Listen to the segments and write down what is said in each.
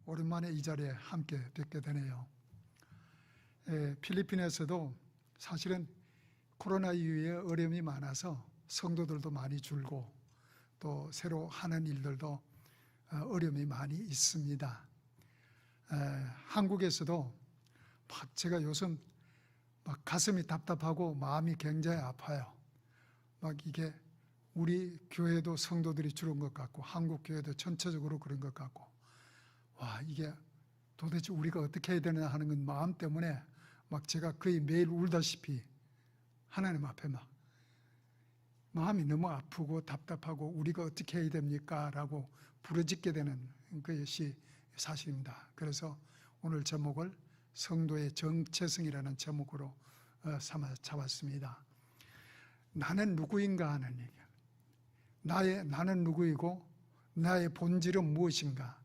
오랜만에 이 자리에 함께 뵙게 되네요. 필리핀에서도 사실은 코로나 이후에 어려움이 많아서 성도들도 많이 줄고 또 새로 하는 일들도 어려움이 많이 있습니다. 한국에서도 제가 요즘 막 가슴이 답답하고 마음이 굉장히 아파요. 막 이게 우리 교회도 성도들이 줄은 것 같고 한국 교회도 전체적으로 그런 것 같고, 와, 이게 도대체 우리가 어떻게 해야 되나 하는 건 마음 때문에 막 제가 거의 매일 울다시피 하나님 앞에 막 마음이 너무 아프고 답답하고 우리가 어떻게 해야 됩니까? 라고 부르짖게 되는 것이 사실입니다. 그래서 오늘 제목을 성도의 정체성이라는 제목으로 삼아 잡았습니다. 나는 누구인가 하는 얘기예요. 나는 누구이고 나의 본질은 무엇인가?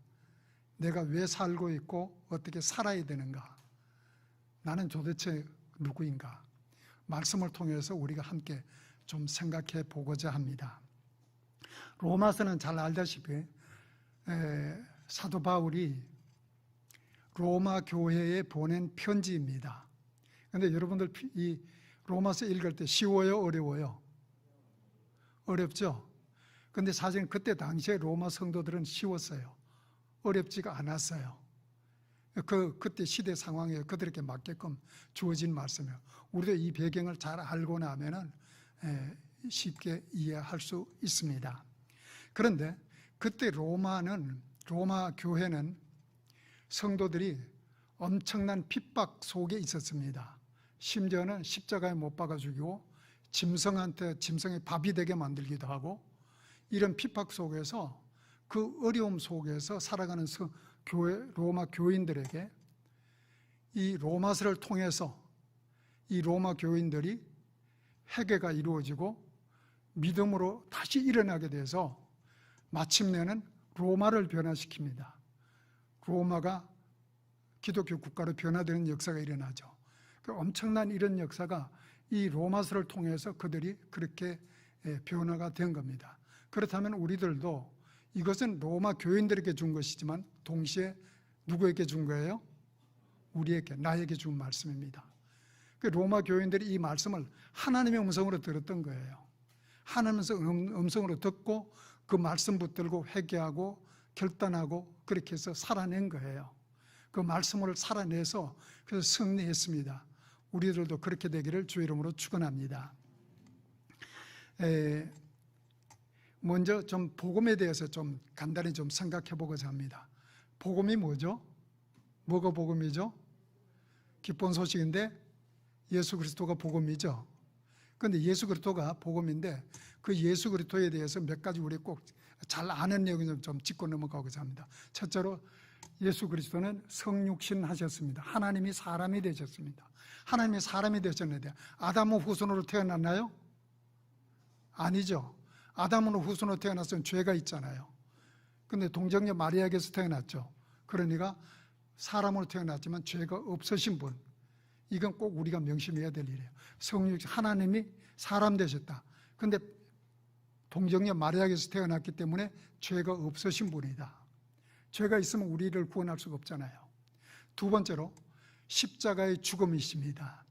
내가 왜 살고 있고 어떻게 살아야 되는가? 나는 도대체 누구인가? 말씀을 통해서 우리가 함께 좀 생각해 보고자 합니다. 로마서는 잘 알다시피 사도 바울이 로마 교회에 보낸 편지입니다. 그런데 여러분들 이 로마서 읽을 때 쉬워요? 어려워요? 어렵죠? 그런데 사실 그때 당시에 로마 성도들은 쉬웠어요. 어렵지가 않았어요. 그때 시대 상황에 그들에게 맞게끔 주어진 말씀이에요. 우리도 이 배경을 잘 알고 나면은 쉽게 이해할 수 있습니다. 그런데 그때 로마 교회는 성도들이 엄청난 핍박 속에 있었습니다. 심지어는 십자가에 못 박아 죽이고 짐승의 밥이 되게 만들기도 하고, 이런 핍박 속에서 그 어려움 속에서 살아가는 로마 교인들에게 이 로마서를 통해서 이 로마 교인들이 회개가 이루어지고 믿음으로 다시 일어나게 돼서 마침내는 로마를 변화시킵니다. 로마가 기독교 국가로 변화되는 역사가 일어나죠. 엄청난 이런 역사가 이 로마서를 통해서 그들이 그렇게 변화가 된 겁니다. 그렇다면 우리들도 이것은 로마 교인들에게 준 것이지만 동시에 누구에게 준 거예요? 우리에게, 나에게 준 말씀입니다. 로마 교인들이 이 말씀을 하나님의 음성으로 들었던 거예요. 하나님의 음성으로 듣고 그 말씀 붙들고 회개하고 결단하고 그렇게 해서 살아낸 거예요. 그 말씀을 살아내서 그래서 승리했습니다. 우리들도 그렇게 되기를 주의 이름으로 축원합니다. 먼저 좀 복음에 대해서 좀 간단히 좀 생각해 보고자 합니다. 복음이 뭐죠? 뭐가 복음이죠? 기쁜 소식인데 예수 그리스도가 복음이죠. 그런데 예수 그리스도가 복음인데 그 예수 그리스도에 대해서 몇 가지 우리 꼭 잘 아는 내용을 좀 짚고 넘어가고자 합니다. 첫째로 예수 그리스도는 성육신 하셨습니다. 하나님이 사람이 되셨습니다. 하나님이 사람이 되셨는데 아담의 후손으로 태어났나요? 아니죠. 아담의 후손으로 태어났으면 죄가 있잖아요. 그런데 동정녀 마리아에게서 태어났죠. 그러니까 사람으로 태어났지만 죄가 없으신 분, 이건 꼭 우리가 명심해야 될 일이에요. 성육신, 하나님이 사람 되셨다. 그런데 동정녀 마리아에게서 태어났기 때문에 죄가 없으신 분이다. 죄가 있으면 우리를 구원할 수가 없잖아요. 두 번째로 십자가의 죽음이십니다.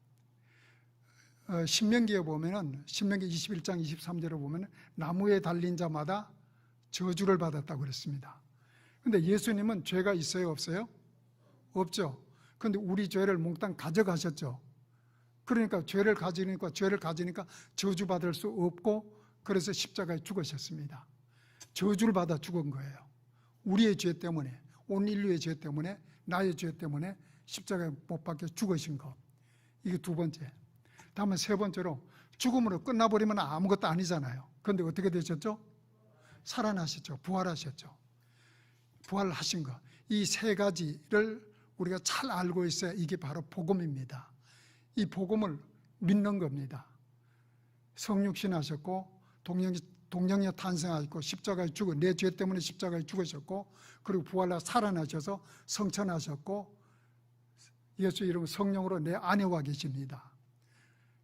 신명기에 보면은 신명기 21장 23절에 보면은 나무에 달린 자마다 저주를 받았다고 그랬습니다. 그런데 예수님은 죄가 있어요, 없어요? 없죠. 그런데 우리 죄를 몽땅 가져가셨죠. 그러니까 죄를 가지니까 저주받을 수 없고, 그래서 십자가에 죽으셨습니다. 저주를 받아 죽은 거예요. 우리의 죄 때문에, 온 인류의 죄 때문에, 나의 죄 때문에 십자가에 못 박혀 죽으신 것. 이게 두 번째. 다음에 세 번째로 죽음으로 끝나버리면 아무것도 아니잖아요. 그런데 어떻게 되셨죠? 살아나셨죠. 부활하셨죠. 부활하신 것. 이 세 가지를 우리가 잘 알고 있어야 이게 바로 복음입니다. 이 복음을 믿는 겁니다. 성육신 하셨고 동정녀 탄생하셨고 십자가에 죽어 내 죄 때문에 십자가에 죽으셨고, 그리고 부활하여 살아나셔서 성천하셨고, 예수 이름 성령으로 내 안에와 계십니다.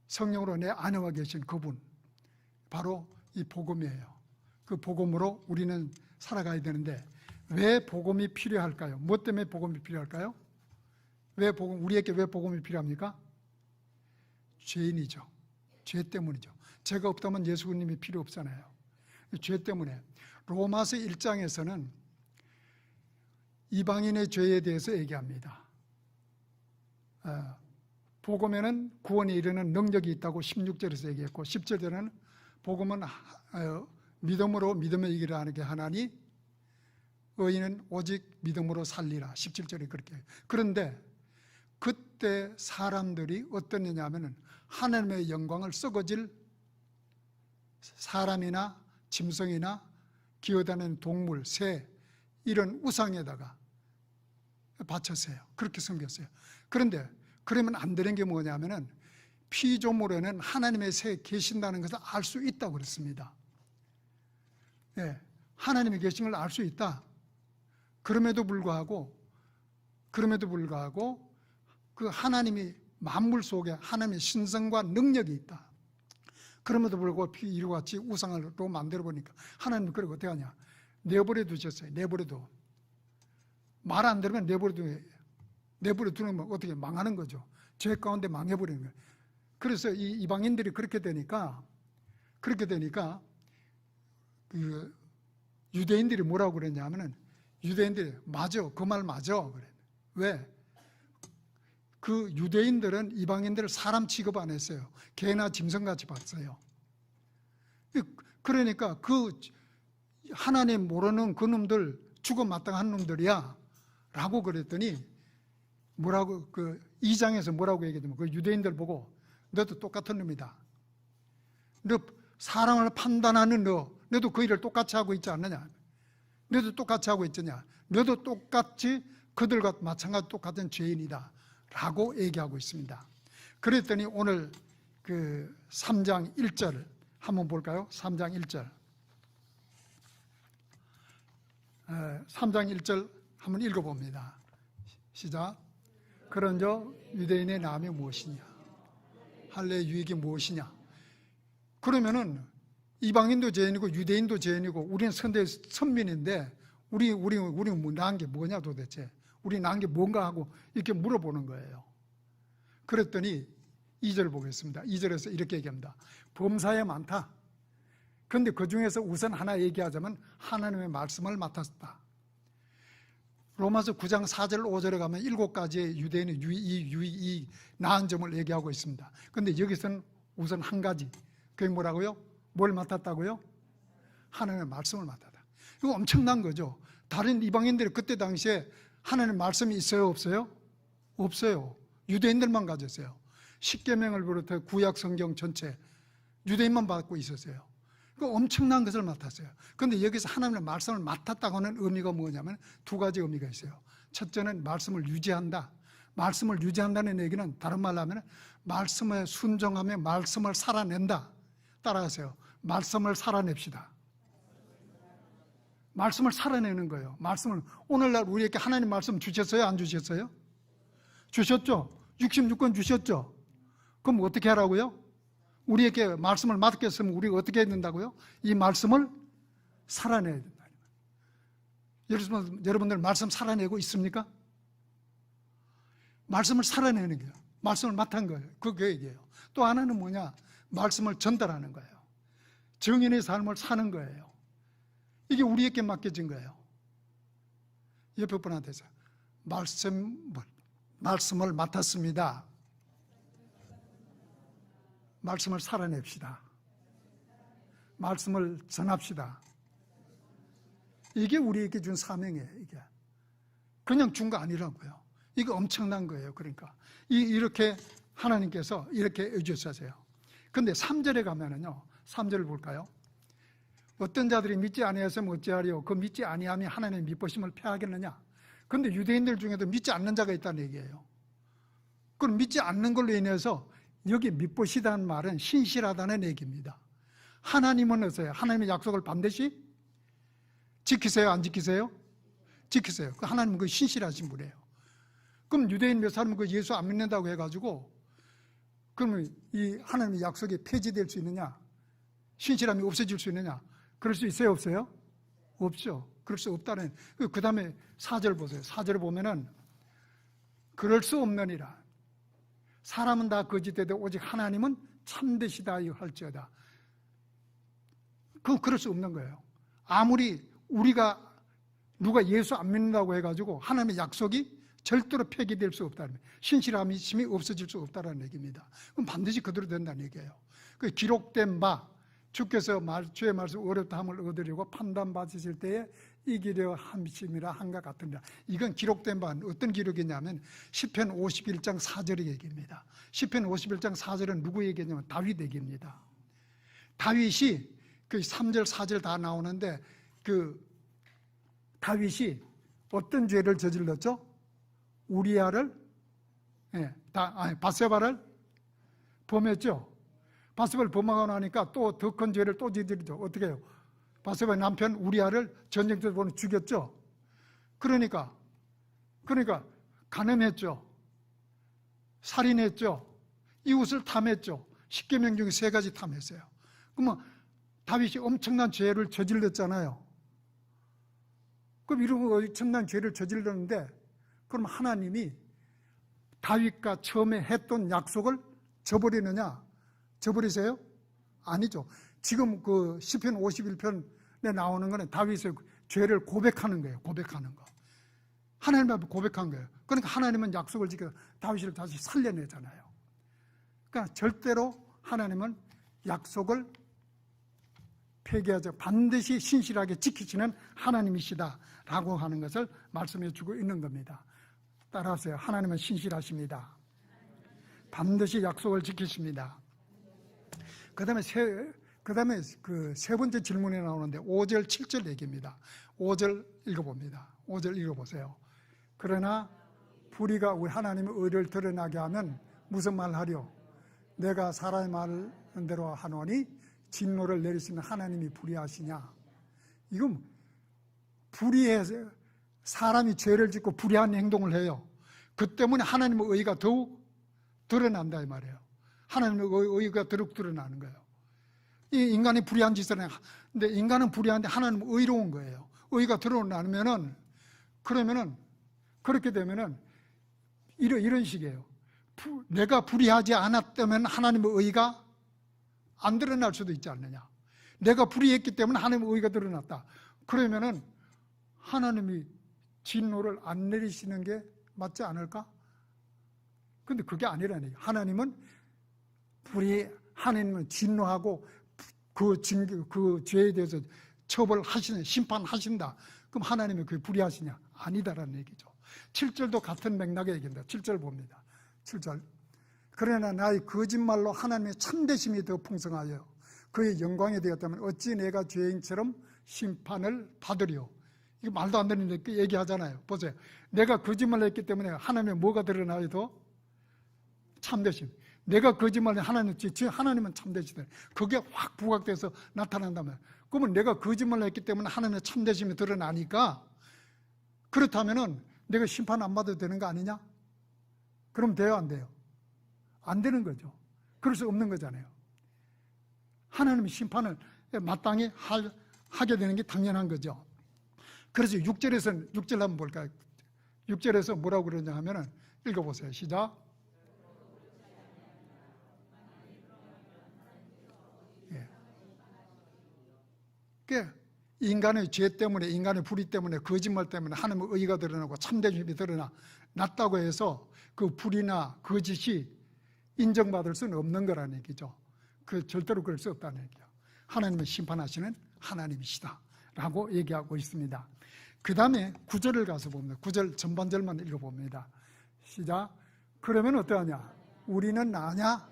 성령으로 내 안에와 계신 그분, 바로 이 복음이에요. 그 복음으로 우리는 살아가야 되는데 왜 복음이 필요할까요? 무엇 때문에 복음이 필요할까요? 우리에게 왜 복음이 필요합니까? 죄인이죠. 죄 때문이죠. 죄가 없다면 예수님이 필요 없잖아요. 죄 때문에. 로마서 1장에서는 이방인의 죄에 대해서 얘기합니다. 복음에는 구원에 이르는 능력이 있다고 16절에서 얘기했고 17절에는 복음은 믿음으로 믿음의 이기를 하게 하나니 의인은 오직 믿음으로 살리라. 17절에 그렇게 해요. 그런데 그때 사람들이 어떠느냐 하면 하나님의 영광을 썩어질 사람이나 짐승이나 기어다니는 동물, 새 이런 우상에다가 바쳤어요. 그렇게 섬겼어요. 그런데 그러면 안 되는 게 뭐냐면은 피조물에는 하나님의 새 계신다는 것을 알 수 있다고 그랬습니다. 예, 하나님이 계신 걸 알 수 있다. 그럼에도 불구하고 그 하나님이 만물 속에 하나님의 신성과 능력이 있다. 그럼에도 불구하고 이와 같이 우상으로 만들어 보니까 하나님은 그걸 어떻게 하냐? 내버려 두셨어요. 내버려둬. 말 안 들으면 내버려 두면 어떻게 망하는 거죠. 죄 가운데 망해버리는 거예요. 그래서 이 이방인들이 그렇게 되니까 그 유대인들이 뭐라고 그랬냐면은 유대인들이 맞아, 그 말 맞아 그래. 왜? 그 유대인들은 이방인들을 사람 취급 안 했어요. 개나 짐승같이 봤어요. 그러니까 그 하나님 모르는 그 놈들 죽어 마땅한 놈들이야 라고 그랬더니 뭐라고 그 2장에서 뭐라고 얘기하냐면 그 유대인들 보고 너도 똑같은 놈이다. 너 사람을 판단하는 너도 그 일을 똑같이 하고 있지 않느냐. 너도 똑같이 하고 있느냐. 너도 똑같이 그들과 마찬가지 똑같은 죄인이다 라고 얘기하고 있습니다. 그랬더니 오늘 그 3장 1절 한번 볼까요? 3장 1절 3장 1절 한번 읽어봅니다. 시작. 그런저 유대인의 남이 무엇이냐? 할례의 유익이 무엇이냐? 그러면은 이방인도 죄인이고 유대인도 죄인이고 우리는 선민인데 우리 나은 게 뭐냐 도대체? 우리 나은 게 뭔가 하고 이렇게 물어보는 거예요. 그랬더니 2절 보겠습니다. 2절에서 이렇게 얘기합니다. 범사에 많다. 그런데 그 중에서 우선 하나 얘기하자면 하나님의 말씀을 맡았다. 로마서 9장 4절 5절에 가면 7가지의 유대인의 이 나은 점을 얘기하고 있습니다. 그런데 여기서는 우선 한 가지. 그게 뭐라고요? 뭘 맡았다고요? 하나님의 말씀을 맡았다. 이거 엄청난 거죠. 다른 이방인들이 그때 당시에 하나님의 말씀이 있어요? 없어요? 없어요. 유대인들만 가졌어요. 십계명을 비롯해 구약 성경 전체 유대인만 받고 있었어요. 그 엄청난 것을 맡았어요. 그런데 여기서 하나님의 말씀을 맡았다고 하는 의미가 뭐냐면 두 가지 의미가 있어요. 첫째는 말씀을 유지한다. 말씀을 유지한다는 얘기는 다른 말로 하면 말씀에 순종하며 말씀을 살아낸다. 따라하세요. 말씀을 살아냅시다. 말씀을 살아내는 거예요. 말씀을 오늘날 우리에게 하나님 말씀 주셨어요? 안 주셨어요? 주셨죠? 66권 주셨죠? 그럼 어떻게 하라고요? 우리에게 말씀을 맡겼으면 우리가 어떻게 해야 된다고요? 이 말씀을 살아내야 된다. 여러분들 말씀 살아내고 있습니까? 말씀을 살아내는 거예요. 말씀을 맡은 거예요. 그게 얘기예요. 또 하나는 뭐냐? 말씀을 전달하는 거예요. 정인의 삶을 사는 거예요. 이게 우리에게 맡겨진 거예요. 옆에 분한테서 말씀을 맡았습니다. 말씀을 살아냅시다. 말씀을 전합시다. 이게 우리에게 준 사명이에요. 이게 그냥 준 거 아니라고요. 이거 엄청난 거예요. 그러니까 이렇게 하나님께서 이렇게 해주셨어요. 근데 3절에 가면은요, 3절을 볼까요? 어떤 자들이 믿지 아니하였으면 어찌하리요? 그 믿지 아니함이 하나님의 미쁘심을 패하겠느냐? 근데 유대인들 중에도 믿지 않는 자가 있다는 얘기예요. 그럼 믿지 않는 걸로 인해서 여기 미쁘시다는 말은 신실하다는 얘기입니다. 하나님은 어떠세요? 하나님의 약속을 반드시 지키세요? 안 지키세요? 지키세요. 하나님은 그 신실하신 분이에요. 그럼 유대인 몇 사람은 그 예수 안 믿는다고 해가지고 그러면 이 하나님의 약속이 폐지될 수 있느냐? 신실함이 없어질 수 있느냐? 그럴 수 있어요? 없어요? 없죠. 그럴 수 없다는. 그 다음에 4절 보세요. 4절 보면은 그럴 수 없느니라. 사람은 다 거짓되되 오직 하나님은 참되시다 할지어다. 그럴 수 없는 거예요. 아무리 우리가 누가 예수 안 믿는다고 해가지고 하나님의 약속이 절대로 폐기될 수 없다는, 신실함이 없어질 수 없다는 얘기입니다. 그럼 반드시 그대로 된다는 얘기예요. 그 기록된 바, 주께서 주의 말씀 어렵다 함을 얻으려고 판단받으실 때에 이기려 함심이라 한것 같으니라. 이건 기록된 바는 어떤 기록이냐면 시편 51장 4절의 얘기입니다. 시편 51장 4절은 누구 얘기냐면 다윗 얘기입니다. 다윗이 그 3절 4절 다 나오는데 그 다윗이 어떤 죄를 저질렀죠? 우리아를, 바세바를 범했죠. 바세바를 범하고 나니까 또 더 큰 죄를 또 저지르죠. 어떻게 해요? 바세바의 남편 우리아를 전쟁터에서 보내 죽였죠. 그러니까 간음했죠. 살인했죠. 이웃을 탐했죠. 10계명 중에 3가지 탐했어요. 그러면 다윗이 엄청난 죄를 저질렀잖아요. 그럼 이런 엄청난 죄를 저질렀는데 그럼 하나님이 다윗과 처음에 했던 약속을 저버리느냐? 저버리세요? 아니죠. 지금 그 시편 51편에 나오는 거는 다윗의 죄를 고백하는 거예요. 고백하는 거. 하나님 앞에 고백한 거예요. 그러니까 하나님은 약속을 지켜 다윗을 다시 살려내잖아요. 그러니까 절대로 하나님은 약속을 폐기하죠. 반드시 신실하게 지키시는 하나님이시다라고 하는 것을 말씀해 주고 있는 겁니다. 따라하세요. 하나님은 신실하십니다. 반드시 약속을 지키십니다. 그 다음에 그 세 번째 질문에 나오는데 5절 7절 얘기입니다. 5절 읽어봅니다. 5절 읽어보세요. 그러나 불의가 우리 하나님의 의를 드러나게 하면 무슨 말 하려? 내가 사람의 말하는 대로 하노니 진노를 내리시는 하나님이 불의하시냐? 이건 불의해서 사람이 죄를 짓고 불의한 행동을 해요. 그 때문에 하나님의 의가 더욱 드러난다 이 말이에요. 하나님의 의가 더욱 드러나는 거예요. 이 인간이 불의한 짓을 해. 근데 인간은 불의한데 하나님은 의로운 거예요. 의가 드러나면은 그러면은 그렇게 되면은 이런 식이에요. 내가 불의하지 않았다면 하나님의 의가 안 드러날 수도 있지 않느냐. 내가 불의했기 때문에 하나님의 의가 드러났다. 그러면은 하나님이 진노를 안 내리시는 게 맞지 않을까? 근데 그게 아니라는 얘기예요. 하나님은 진노하고 그 죄에 대해서 처벌하시는, 심판하신다. 그럼 하나님이 그게 불의하시냐? 아니다라는 얘기죠. 7절도 같은 맥락의 얘기입니다. 7절 봅니다. 7절. 그러나 나의 거짓말로 하나님의 참되심이 더 풍성하여 그의 영광이 되었다면 어찌 내가 죄인처럼 심판을 받으리요? 이거 말도 안 되는 얘기하잖아요. 보세요. 내가 거짓말을 했기 때문에 하나님의 뭐가 드러나요? 더 참되심. 내가 거짓말을 하나님은 참되시다. 그게 확 부각돼서 나타난다면, 그러면 내가 거짓말을 했기 때문에 하나님의 참되심이 드러나니까, 그렇다면은 내가 심판 안 받아도 되는 거 아니냐? 그럼 돼요, 안 돼요? 안 되는 거죠. 그럴 수 없는 거잖아요. 하나님의 심판을 마땅히 하게 되는 게 당연한 거죠. 그래서 6절 한번 볼까요? 6절에서 뭐라고 그러냐 하면은 읽어보세요. 시작. 인간의 죄 때문에, 인간의 불의 때문에, 거짓말 때문에 하나님의 의가 드러나고 참되심이 드러났다고 해서 그 불의나 거짓이 인정받을 수는 없는 거라는 얘기죠. 절대로 그럴 수 없다는 얘기예요. 하나님은 심판하시는 하나님이시다 라고 얘기하고 있습니다. 그 다음에 9절을 가서 봅니다. 9절 전반절만 읽어봅니다. 시작. 그러면 어떠하냐? 우리는 나냐?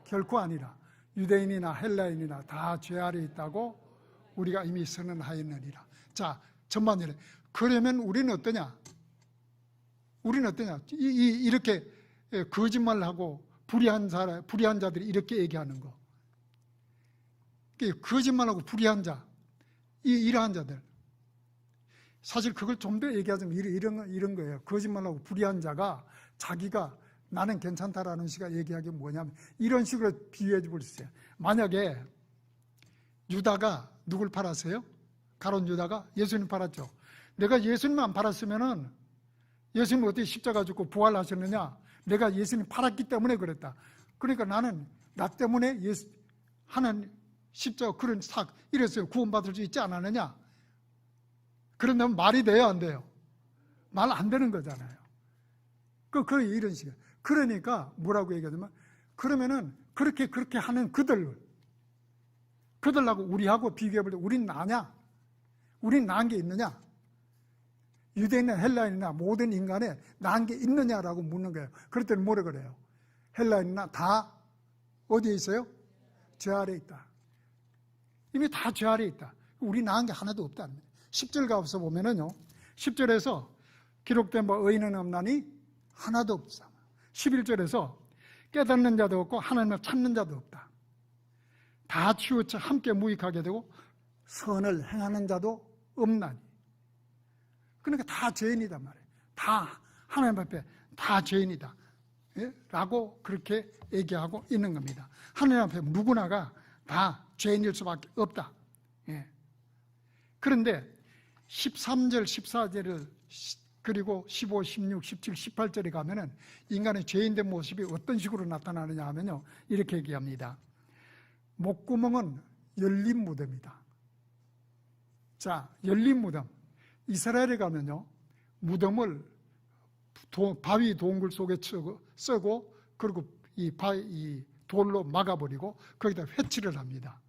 결코 아니라. 유대인이나 헬라인이나 다 죄 아래 있다고 우리가 이미 선언하였느니라. 자, 전반전에 그러면 우리는 어떠냐? 이렇게 거짓말하고 불의한 자들이 이렇게 얘기하는 거. 거짓말하고 불의한 자, 이러한 자들. 사실 그걸 좀 더 얘기하자면 이런 거예요. 거짓말하고 불의한 자가 자기가 나는 괜찮다라는 식으로 얘기하기 뭐냐면 이런 식으로 비유해 볼 수 있어요. 만약에 유다가 누굴 팔았어요? 가룟 유다가 예수님 팔았죠. 내가 예수님만 팔았으면은 예수님 어떻게 십자가 죽고 부활하셨느냐? 내가 예수님 팔았기 때문에 그랬다. 그러니까 나는 나 때문에 하나님 십자가 그런 이랬어요. 구원받을 수 있지 않았느냐? 그런다면 말이 돼요, 안 돼요? 말 안 되는 거잖아요. 이런 식이에요. 그러니까 뭐라고 얘기하냐면, 그러면은 그렇게 하는 그들하고 우리하고 비교해볼 때 우린 나냐? 우린 나은 게 있느냐? 유대인이나 헬라인이나 모든 인간에 나은 게 있느냐라고 묻는 거예요. 그럴 때는 뭐라 그래요? 헬라인이나 다 어디에 있어요? 죄 아래 있다. 이미 다 죄 아래 있다. 우리 나은 게 하나도 없다. 10절 가서 보면은요, 10절에서 기록된 의인은 없나니 하나도 없다. 11절에서 깨닫는 자도 없고 하나님을 찾는 자도 없다. 다 치우쳐 함께 무익하게 되고 선을 행하는 자도 없나니. 그러니까 다 죄인이단 말이에요. 다 하나님 앞에 다 죄인이다. 예? 라고 그렇게 얘기하고 있는 겁니다. 하나님 앞에 누구나가 다 죄인일 수밖에 없다. 예. 그런데 13절, 14절을 그리고 15, 16, 17, 18절에 가면은 인간의 죄인된 모습이 어떤 식으로 나타나느냐 하면요, 이렇게 얘기합니다. 목구멍은 열린 무덤이다. 자, 열린 무덤. 이스라엘에 가면요, 무덤을 바위 동굴 속에 쓰고 그리고 이 돌로 막아버리고 거기다 회치를 합니다.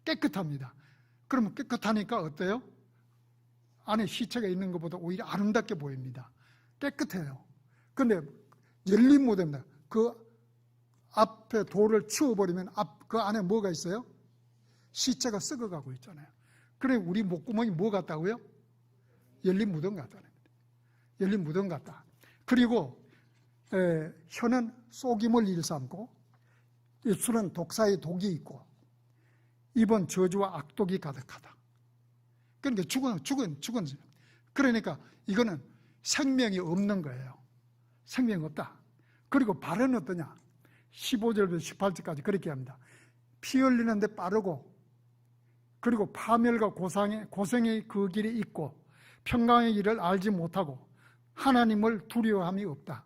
깨끗합니다. 그러면 깨끗하니까 어때요? 안에 시체가 있는 것보다 오히려 아름답게 보입니다. 깨끗해요. 그런데 열린 무덤입니다. 그 앞에 돌을 치워버리면 그 안에 뭐가 있어요? 시체가 썩어가고 있잖아요. 그래 우리 목구멍이 뭐 같다고요? 열린 무덤 같다는 겁니다. 열린 무덤 같다. 그리고 혀는 속임을 일삼고 입술은 독사의 독이 있고 입은 저주와 악독이 가득하다. 그러니까 죽은. 그러니까 이거는 생명이 없는 거예요. 생명이 없다. 그리고 발은 어떠냐? 15절부터 18절까지 그렇게 합니다. 피 흘리는데 빠르고 그리고 파멸과 고생의 그 길이 있고 평강의 길을 알지 못하고 하나님을 두려워함이 없다.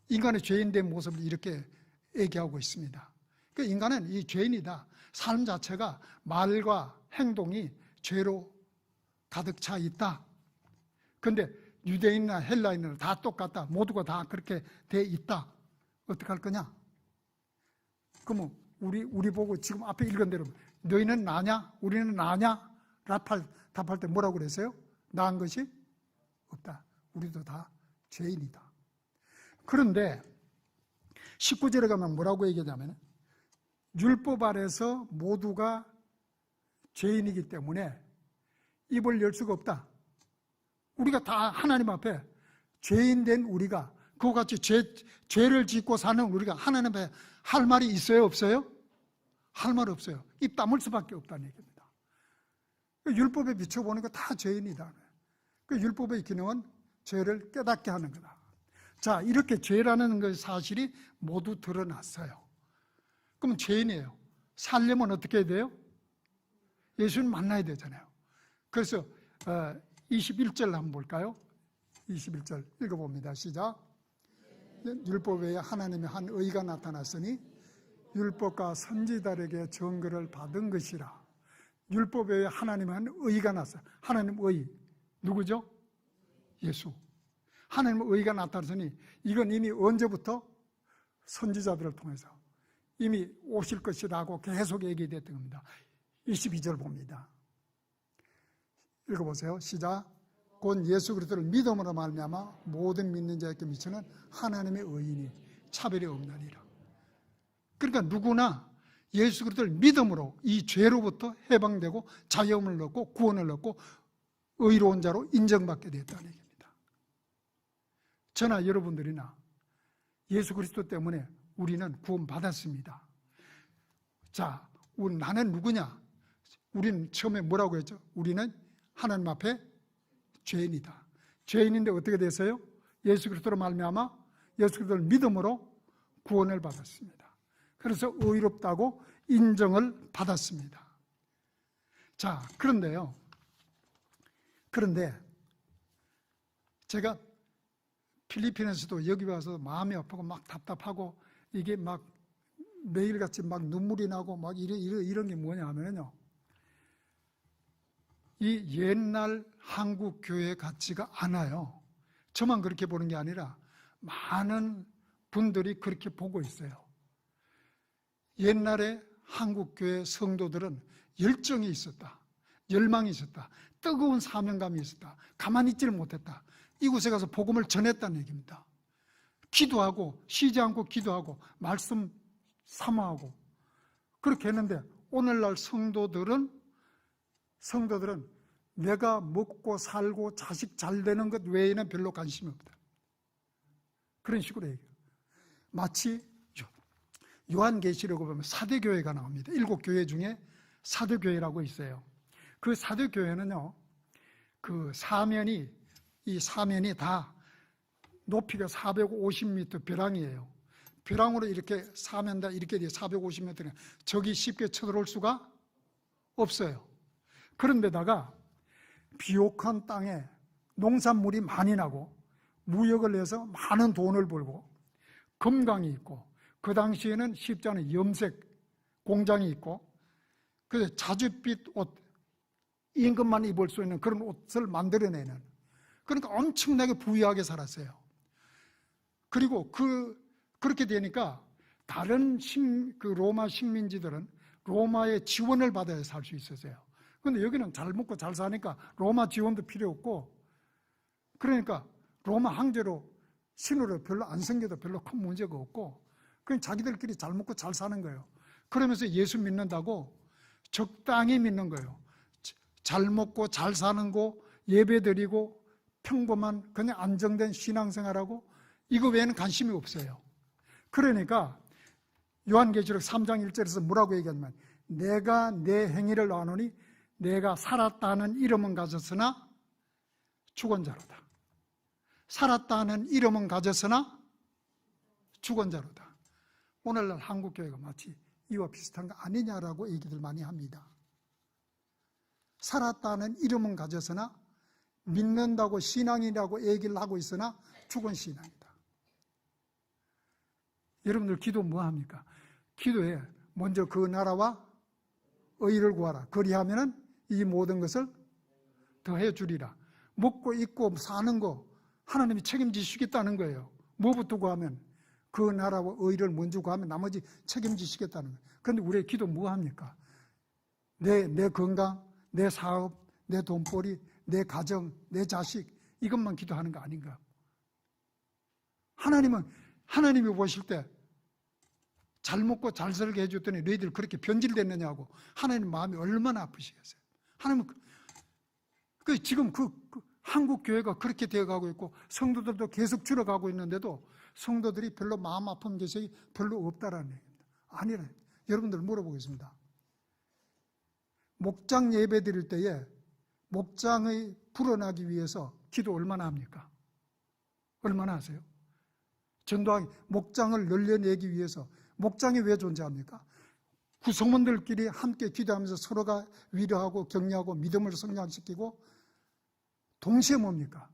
인간의 죄인된 모습을 이렇게 얘기하고 있습니다. 그러니까 인간은 이 죄인이다. 삶 자체가 말과 행동이 죄로 가득 차 있다. 그런데 유대인이나 헬라인은 다 똑같다. 모두가 다 그렇게 돼 있다. 어떻게 할 거냐? 그러면 우리 보고 지금 앞에 읽은 대로 너희는 나냐? 우리는 나냐? 답할 때 뭐라고 그랬어요? 나은 것이 없다. 우리도 다 죄인이다. 그런데 19절에 가면 뭐라고 얘기하냐면 율법 아래서 모두가 죄인이기 때문에 입을 열 수가 없다. 우리가 다 하나님 앞에 죄인된 우리가 그와 같이 죄를 짓고 사는 우리가 하나님 앞에 할 말이 있어요? 없어요? 할 말 없어요. 입 다물 수밖에 없다는 얘기입니다. 율법에 비춰보니까 다 죄인이다. 그 율법의 기능은 죄를 깨닫게 하는 거다. 자, 이렇게 죄라는 그 사실이 모두 드러났어요. 그럼 죄인이에요. 살려면 어떻게 해야 돼요? 예수님 만나야 되잖아요. 그래서 21절 한번 볼까요? 21절 읽어봅니다. 시작. 율법 외에 하나님의 한 의가 나타났으니 율법과 선지자들에게 증거를 받은 것이라. 율법 외에 하나님의 한 의가 나타났어요. 하나님 의. 누구죠? 예수. 하나님의 의가 나타났으니 이건 이미 언제부터? 선지자들을 통해서 이미 오실 것이라고 계속 얘기됐던 겁니다. 22절 봅니다. 읽어보세요. 시작. 곧 예수 그리스도를 믿음으로 말미암아 모든 믿는 자에게 미치는 하나님의 의인이 차별이 없느니라. 그러니까 누구나 예수 그리스도를 믿음으로 이 죄로부터 해방되고 자유함을 얻고 구원을 얻고 의로운 자로 인정받게 됐다는 얘기입니다. 저나 여러분들이나 예수 그리스도 때문에 우리는 구원받았습니다. 자, 나는 누구냐? 우리는 처음에 뭐라고 했죠? 우리는 하나님 앞에 죄인이다. 죄인인데 어떻게 됐어요? 예수 그리스도로 말미암아 예수 그리스도를 믿음으로 구원을 받았습니다. 그래서 의롭다고 인정을 받았습니다. 자, 그런데 제가 필리핀에서도 여기 와서 마음이 아프고 막 답답하고 이게 막 매일같이 막 눈물이 나고 막 이런 게 뭐냐 하면요. 이 옛날 한국 교회 같지가 않아요. 저만 그렇게 보는 게 아니라 많은 분들이 그렇게 보고 있어요. 옛날에 한국 교회 성도들은 열정이 있었다. 열망이 있었다. 뜨거운 사명감이 있었다. 가만히 있지를 못했다. 이곳에 가서 복음을 전했다는 얘기입니다. 기도하고 쉬지 않고 기도하고 말씀 사모하고 그렇게 했는데 오늘날 성도들은 내가 먹고 살고 자식 잘 되는 것 외에는 별로 관심이 없다. 그런 식으로 얘기해요. 마치 요한계시록을 보면 사대교회가 나옵니다. 7교회 중에 사대교회라고 있어요. 그 사대교회는요, 이 사면이 다 높이가 450m 벼랑이에요. 벼랑으로 이렇게 사면 다 이렇게 돼 450m는 적이 쉽게 쳐들어올 수가 없어요. 그런데다가 비옥한 땅에 농산물이 많이 나고 무역을 해서 많은 돈을 벌고 금강이 있고 그 당시에는 쉽지 않은 염색 공장이 있고 그래서 자줏빛 옷, 임금만 입을 수 있는 그런 옷을 만들어내는, 그러니까 엄청나게 부유하게 살았어요. 그리고 그렇게 되니까 다른 로마 식민지들은 로마의 지원을 받아야 살 수 있었어요. 그런데 여기는 잘 먹고 잘 사니까 로마 지원도 필요 없고, 그러니까 로마 황제로 신으로 별로 안 생겨도 별로 큰 문제가 없고 그냥 자기들끼리 잘 먹고 잘 사는 거예요. 그러면서 예수 믿는다고 적당히 믿는 거예요. 잘 먹고 잘 사는 거, 예배 드리고 평범한 그냥 안정된 신앙생활하고 이거 외에는 관심이 없어요. 그러니까 요한계시록 3장 1절에서 뭐라고 얘기하냐면 내가 내 행위를 아노니 내가 살았다는 이름은 가졌으나 죽은 자로다. 살았다는 이름은 가졌으나 죽은 자로다. 오늘날 한국교회가 마치 이와 비슷한 거 아니냐라고 얘기들 많이 합니다. 살았다는 이름은 가졌으나 믿는다고 신앙이라고 얘기를 하고 있으나 죽은 신앙이다. 여러분들 기도 뭐 합니까? 기도에 먼저 그 나라와 의를 구하라. 그리하면은 이 모든 것을 더해 주리라. 먹고 입고 사는 거 하나님이 책임지시겠다는 거예요. 뭐부터 구하면? 그 나라와 의를 먼저 구하면 나머지 책임지시겠다는 거예요. 그런데 우리의 기도 뭐 합니까? 내 건강, 내 사업, 내 돈벌이, 내 가정, 내 자식, 이것만 기도하는 거 아닌가? 하나님이 보실 때 잘 먹고 잘 살게 해줬더니 너희들 그렇게 변질됐느냐고 하나님 마음이 얼마나 아프시겠어요? 하나님은 지금 한국 교회가 그렇게 되어가고 있고 성도들도 계속 줄어가고 있는데도 성도들이 별로 마음 아픈 것이 별로 없다라는 얘기입니다. 아니라 여러분들 물어보겠습니다. 목장 예배 드릴 때에 목장의 불어나기 위해서 기도 얼마나 합니까? 얼마나 하세요? 전도하기, 목장을 늘려내기 위해서 목장이 왜 존재합니까? 구성원들끼리 함께 기도하면서 서로가 위로하고 격려하고 믿음을 성장시키고 동시에 뭡니까?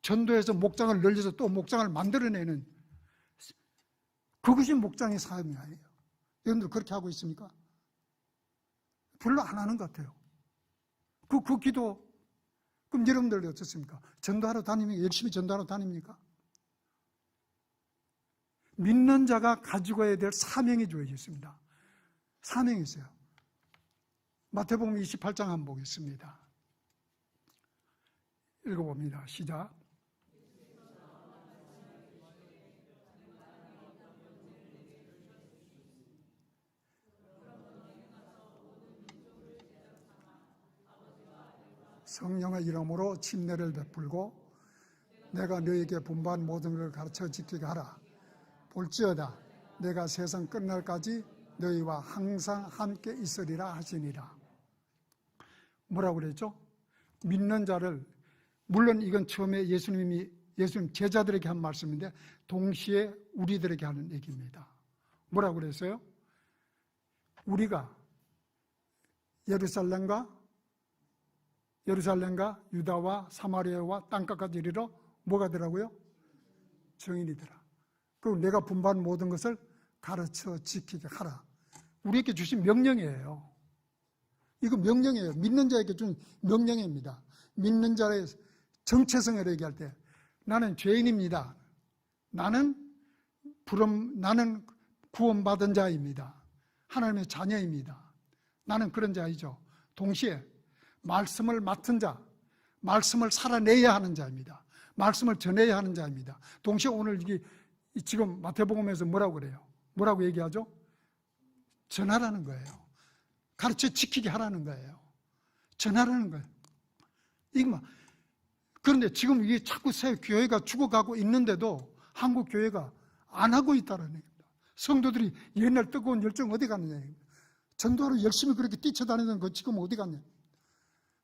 전도해서 목장을 늘려서 또 목장을 만들어내는 그것이 목장의 사역이 아니에요. 여러분들 그렇게 하고 있습니까? 별로 안 하는 것 같아요. 그 기도, 그럼 여러분들 어떻습니까? 전도하러 다니면 열심히 전도하러 다닙니까? 믿는 자가 가지고 가야 될 사명이 주어져 있습니다. 사명이 있어요. 마태복음 28장 한번 보겠습니다. 읽어봅니다. 시작. 성령의 이름으로 침례를 베풀고 내가 너에게 분부한 모든 것을 가르쳐 지키게 하라. 볼지어다 내가 세상 끝날까지 너희와 항상 함께 있으리라 하시니라. 뭐라고 그랬죠? 믿는 자를, 물론 이건 처음에 예수님 제자들에게 한 말씀인데 동시에 우리들에게 하는 얘기입니다. 뭐라고 그랬어요? 우리가 예루살렘과 예루살렘과 유다와 사마리아와 땅끝까지 이르러 뭐가 되라고요? 정인이더라. 그리고 내가 분부한 모든 것을 가르쳐 지키게 하라. 우리에게 주신 명령이에요. 이거 명령이에요. 믿는 자에게 준 명령입니다. 믿는 자의 정체성을 얘기할 때 나는 죄인입니다. 나는 구원받은 자입니다. 하나님의 자녀입니다. 나는 그런 자이죠. 동시에 말씀을 맡은 자, 말씀을 살아내야 하는 자입니다. 말씀을 전해야 하는 자입니다. 동시에 오늘 이게 지금 마태복음에서 뭐라고 그래요? 뭐라고 얘기하죠? 전하라는 거예요. 가르쳐 지키게 하라는 거예요. 전하라는 거예요. 그런데 지금 이게 자꾸 새 교회가 죽어가고 있는데도 한국 교회가 안 하고 있다는 얘기입니다. 성도들이 옛날 뜨거운 열정 어디 갔느냐. 전도하러 열심히 그렇게 뛰쳐다니는 거 지금 어디 갔냐.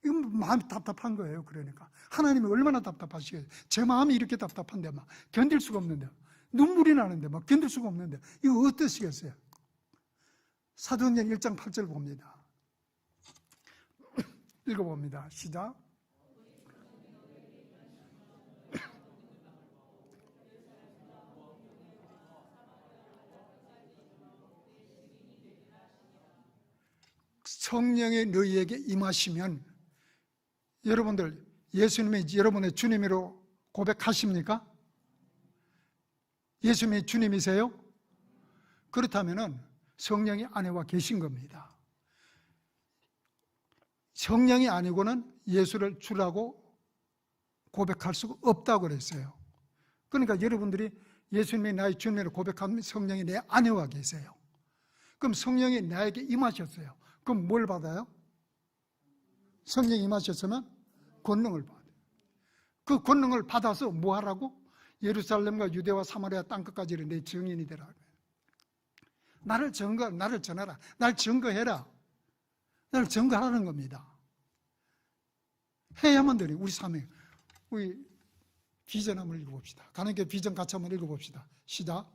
이건 마음이 답답한 거예요. 그러니까 하나님이 얼마나 답답하시겠어요. 제 마음이 이렇게 답답한데 막 견딜 수가 없는데, 눈물이 나는데 막 견딜 수가 없는데 이거 어떠시겠어요? 사도행전 1장 8절 봅니다. 읽어봅니다. 시작. 성령이 너희에게 임하시면, 여러분들 예수님이 여러분의 주님으로 고백하십니까? 예수님이 주님이세요? 그렇다면 성령이 안에와 계신 겁니다. 성령이 아니고는 예수를 주라고 고백할 수가 없다고 그랬어요. 그러니까 여러분들이 예수님이 나의 주님으로 고백하면 성령이 내 안에와 계세요. 그럼 성령이 나에게 임하셨어요. 그럼 뭘 받아요? 성령이 임하셨으면 권능을 받아요. 그 권능을 받아서 뭐 하라고? 예루살렘과 유대와 사마리아 땅끝까지 내 증인이 되라. 나를 전하라. 날 증거해라. 나를 증거하라는 겁니다. 해야만 되니 우리 삶에. 우리 비전 한번 읽어봅시다. 가는길 비전 같이 한번 읽어봅시다. 시작.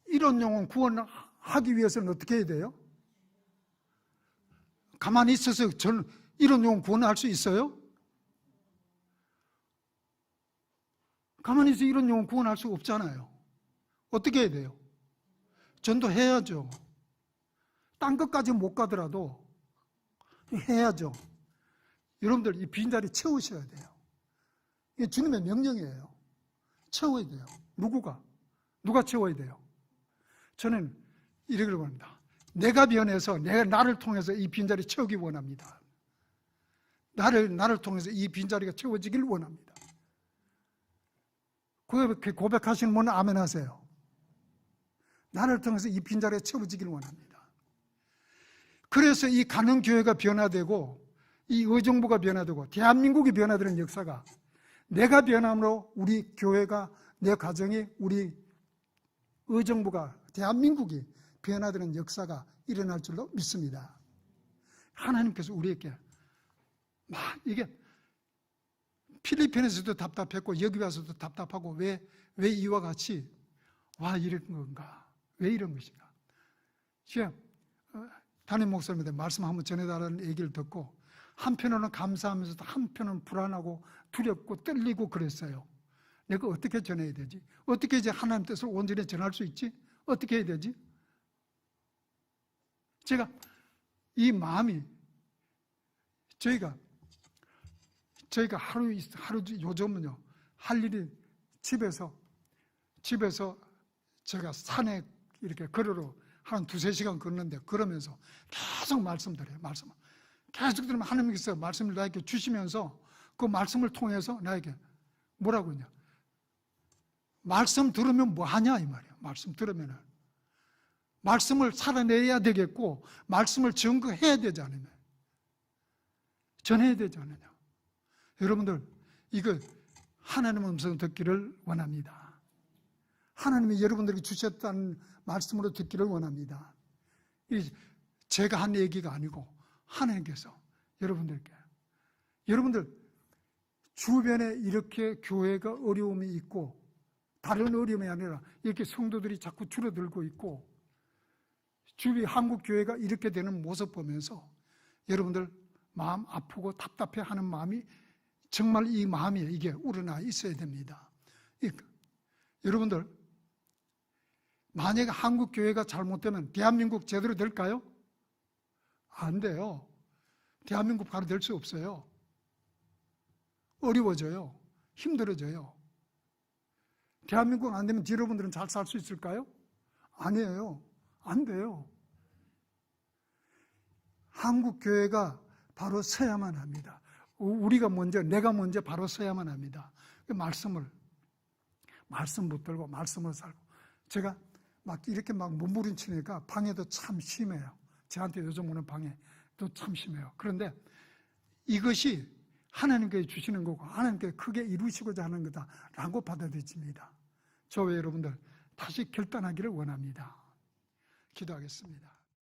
이런 영혼 구원하기 위해서는 어떻게 해야 돼요? 가만히 있어서 이런 영혼 구원할 수 있어요? 가만히 있어서 이런 영혼 구원할 수 없잖아요. 어떻게 해야 돼요? 전도해야죠. 딴 것까지 못 가더라도 해야죠. 여러분들 이 빈자리 채우셔야 돼요. 이게 주님의 명령이에요. 채워야 돼요. 누가 채워야 돼요? 저는 이러기를 원합니다. 내가 변해서 나를 통해서 이 빈자리 채우기 원합니다. 나를 통해서 이 빈자리가 채워지길 원합니다. 그렇게 고백하시는 분은 아멘 하세요. 나를 통해서 이 빈자리가 채워지길 원합니다. 그래서 이 가는 교회가 변화되고 이 의정부가 변화되고 대한민국이 변화되는 역사가, 내가 변함으로 우리 교회가, 내 가정이, 우리 의정부가, 대한민국이 변화되는 역사가 일어날 줄로 믿습니다. 하나님께서 우리에게 이게 필리핀에서도 답답했고 여기 와서도 답답하고 왜 이와 같이 이런 건가? 왜 이런 것인가? 제가 담임 목사님한테 말씀 한번 전해달라는 얘기를 듣고 한편으로는 감사하면서도 한편으로는 불안하고 두렵고 떨리고 그랬어요. 내가 어떻게 전해야 되지? 어떻게 이제 하나님 뜻을 온전히 전할 수 있지? 어떻게 해야 되지? 제가 이 마음이, 저희가 하루 요즘은요 할 일이 집에서 제가 산에 이렇게 걸으러 한 2-3시간 걷는데, 그러면서 계속 말씀드려요. 계속 들으면 하나님께서 말씀을 나에게 주시면서 그 말씀을 통해서 나에게 뭐라고 하냐, 말씀 들으면 뭐 하냐 이 말이에요. 말씀 들으면은 말씀을 살아내야 되겠고 말씀을 증거해야 되지 않느냐, 전해야 되지 않느냐. 여러분들 이거 하나님의 음성 듣기를 원합니다. 하나님이 여러분들에게 주셨다는 말씀으로 듣기를 원합니다. 제가 한 얘기가 아니고 하나님께서 여러분들 주변에 이렇게 교회가 어려움이 있고, 다른 어려움이 아니라 이렇게 성도들이 자꾸 줄어들고 있고, 주위 한국 교회가 이렇게 되는 모습 보면서 여러분들 마음 아프고 답답해하는 마음이 정말 이 마음이 이게 우러나 있어야 됩니다. 여러분들 만약에 한국 교회가 잘못되면 대한민국 제대로 될까요? 안 돼요. 대한민국 바로 될 수 없어요. 어려워져요. 힘들어져요. 대한민국 안 되면 여러분들은 잘 살 수 있을까요? 아니에요. 안 돼요. 한국 교회가 바로 서야만 합니다. 우리가 먼저, 내가 먼저 바로 서야만 합니다. 말씀 붙들고 말씀을 살고. 제가 막 이렇게 막 몸부림치니까 방해도 참 심해요. 저한테 요즘 오는 방해도 참 심해요. 그런데 이것이 하나님께 주시는 거고 하나님께 크게 이루시고자 하는 거다라고 받아들입니다. 저와 여러분들 다시 결단하기를 원합니다. 기도하겠습니다.